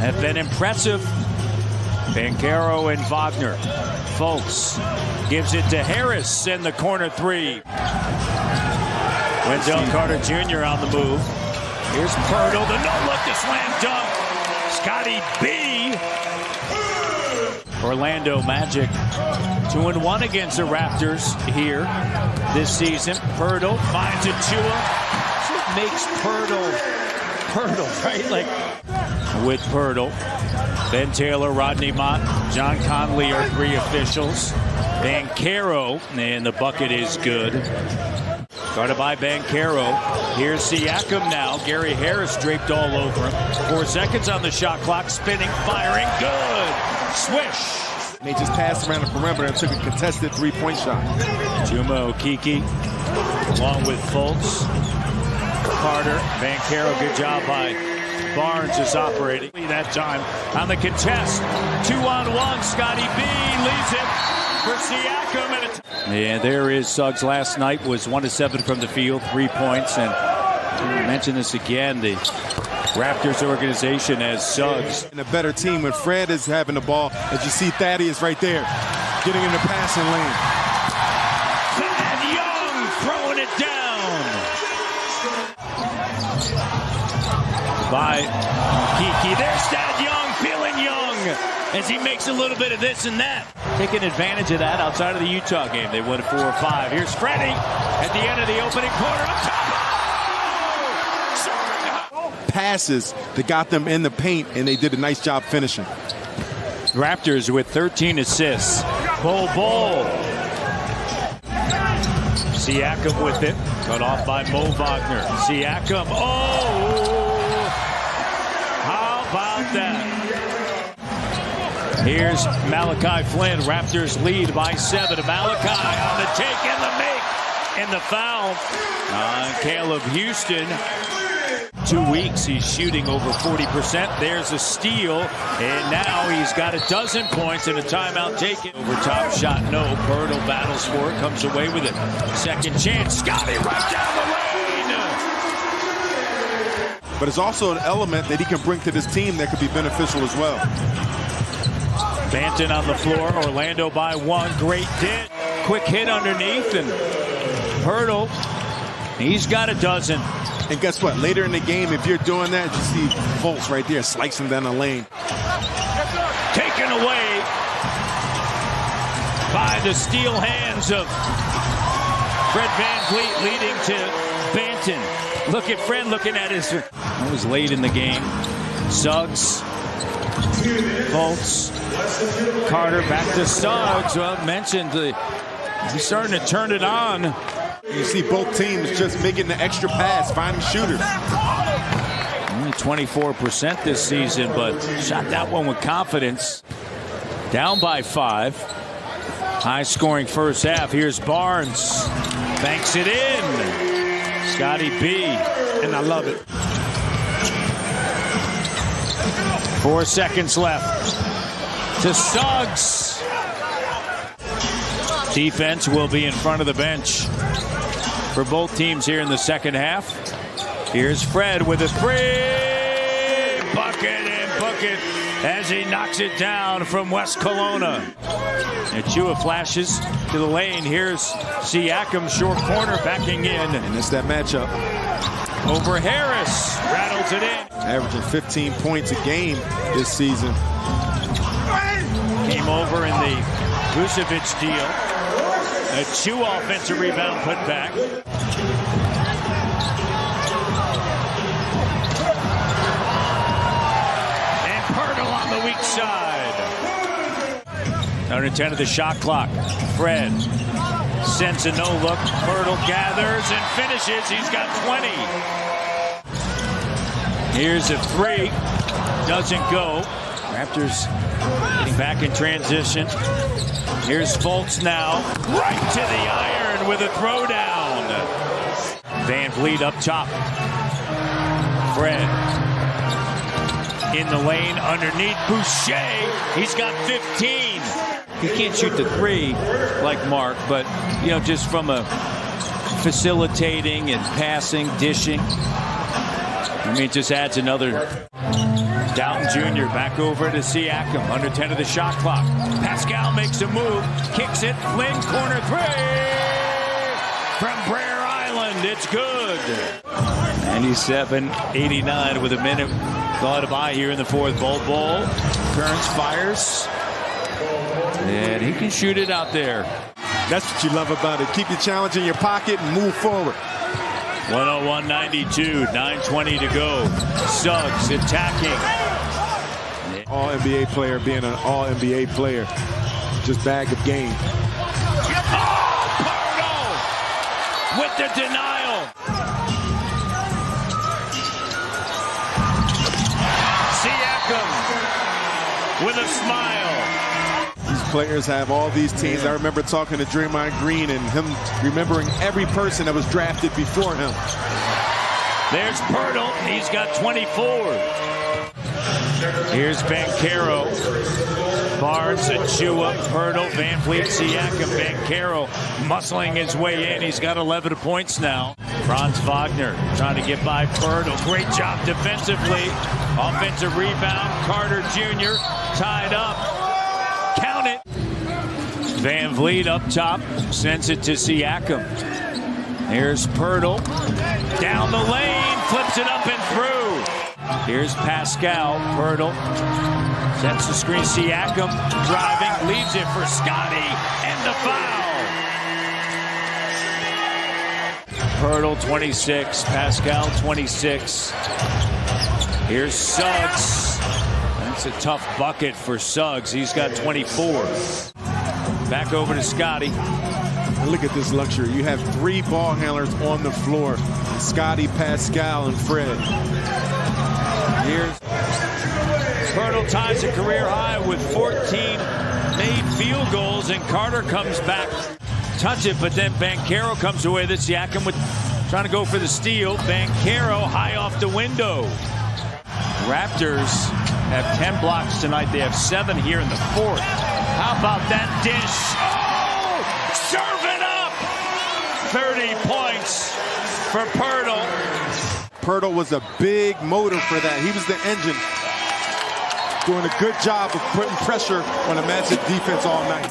have been impressive. Banchero and Wagner. Fultz gives it to Harris in the corner three. Wendell Carter Jr. on the move. Here's Pirtle, the no-look to slam dunk. Scotty B. Orlando Magic 2-1 against the Raptors here this season. Pirtle finds Achua. What makes Pirtle, right? Like with Pirtle. Ben Taylor, Rodney Mott, John Conley are three officials. Banchero, and the bucket is good. Guarded by Banchero. Here's Siakam now. Gary Harris draped all over him. 4 seconds on the shot clock. Spinning, firing, good. Swish. They just passed around the perimeter and took a contested three-point shot. Juma Okeke, along with Fultz. Carter, Banchero, good job by Barnes is operating that time on the contest. 2-on-1. Scotty B leaves it for Siakam. And there is Suggs. Last night was 1 of 7 from the field, 3 points. And I mention this again, the Raptors organization has Suggs. And a better team when Fred is having the ball. As you see, Thaddeus right there, getting in the passing lane. And Young throwing it down. By Kiki. There's Thad Young, feeling young as he makes a little bit of this and that. Taking advantage of that outside of the Utah game. They won 4 or 5. Here's Freddie at the end of the opening quarter. Up top. Passes that got them in the paint, and they did a nice job finishing. Raptors with 13 assists. Bol. Siakam with it. Cut off by Mo Wagner. Siakam. Oh! How about that? Here's Malachi Flynn. Raptors lead by 7. Malachi on the take and the make. And the foul on Caleb Houston. 2 weeks, he's shooting over 40%. There's a steal, and now he's got 12 points and a timeout taken. Over top shot, no. Pirtle battles for it, comes away with it. Second chance, Scotty right down the lane. But it's also an element that he can bring to this team that could be beneficial as well. Banton on the floor, Orlando by 1. Great hit. Quick hit underneath, and Pirtle, he's got 12. And guess what? Later in the game, if you're doing that, you see Fultz right there slicing down the lane. Taken away by the steel hands of Fred VanVleet, leading to Banton. Look at Fred looking at his... That was late in the game. Suggs. Fultz. Carter back to Suggs. Well, mentioned he's starting to turn it on. You see both teams just making the extra pass, finding shooters. Only 24% this season, but shot that one with confidence. Down by 5. High-scoring first half. Here's Barnes. Banks it in. Scotty B. And I love it. 4 seconds left. To Suggs. Defense will be in front of the bench for both teams here in the second half. Here's Fred with a 3. Bucket and bucket as he knocks it down from West Kelowna. Achua flashes to the lane. Here's Siakam, short corner, backing in. And it's that matchup. Over Harris. Rattles it in. Averaging 15 points a game this season. Came over in the Vucevic deal. Achua offensive rebound put back. And Pirtle on the weak side. Under 10 of the shot clock. Fred sends a no-look. Pirtle gathers and finishes. He's got 20. Here's a 3. Doesn't go. Raptors getting back in transition. Here's Fultz now. Right to the iron with a throwdown. VanVleet up top. Fred in the lane underneath Boucher. He's got 15. He can't shoot the 3 like Mark, but, just from a facilitating and passing, dishing. I mean, it just adds another Dalton Jr. back over to Siakam. Under 10 of the shot clock. Pascal makes a move. Kicks it. Flynn, corner three. From Brer Island. It's good. 97-89 with a minute gone by here in the fourth. Bol Kearns fires. And he can shoot it out there. That's what you love about it. Keep your challenge in your pocket and move forward. 101-92, 9:20 to go. Suggs attacking. All-NBA player being an all-NBA player. Just bag of game. Oh, Pardo with the denial. Siakam with a smile. These players have all these teams. I remember talking to Draymond Green and him remembering every person that was drafted before him. There's Pirtle. He's got 24. Here's Banchero. Barnes, Achua, Pirtle, Van Vliet, Siakam. Banchero muscling his way in. He's got 11 points now. Franz Wagner trying to get by Pirtle. Great job defensively. Offensive rebound. Carter Jr. tied up. Count it. Van Vliet up top. Sends it to Siakam. Here's Pirtle. Down the lane. Flips it up and through. Here's Pascal. Pirtle. Sets the screen. Siakam driving. Leaves it for Scotty. And the foul. Pirtle 26. Pascal 26. Here's Suggs. That's a tough bucket for Suggs. He's got 24. Back over to Scotty. Look at this luxury. You have 3 ball handlers on the floor. Scotty, Pascal, and Fred. Here's Pirtle ties a career high with 14 made field goals, and Carter comes back. Touch it, but then Banchero comes away. This Siakam with trying to go for the steal. Banchero high off the window. Raptors have 10 blocks tonight. They have 7 here in the fourth. How about that dish? Oh! Serve it up! 30 points for Pirtle. Pirtle was a big motor for that. He was the engine. Doing a good job of putting pressure on a massive defense all night.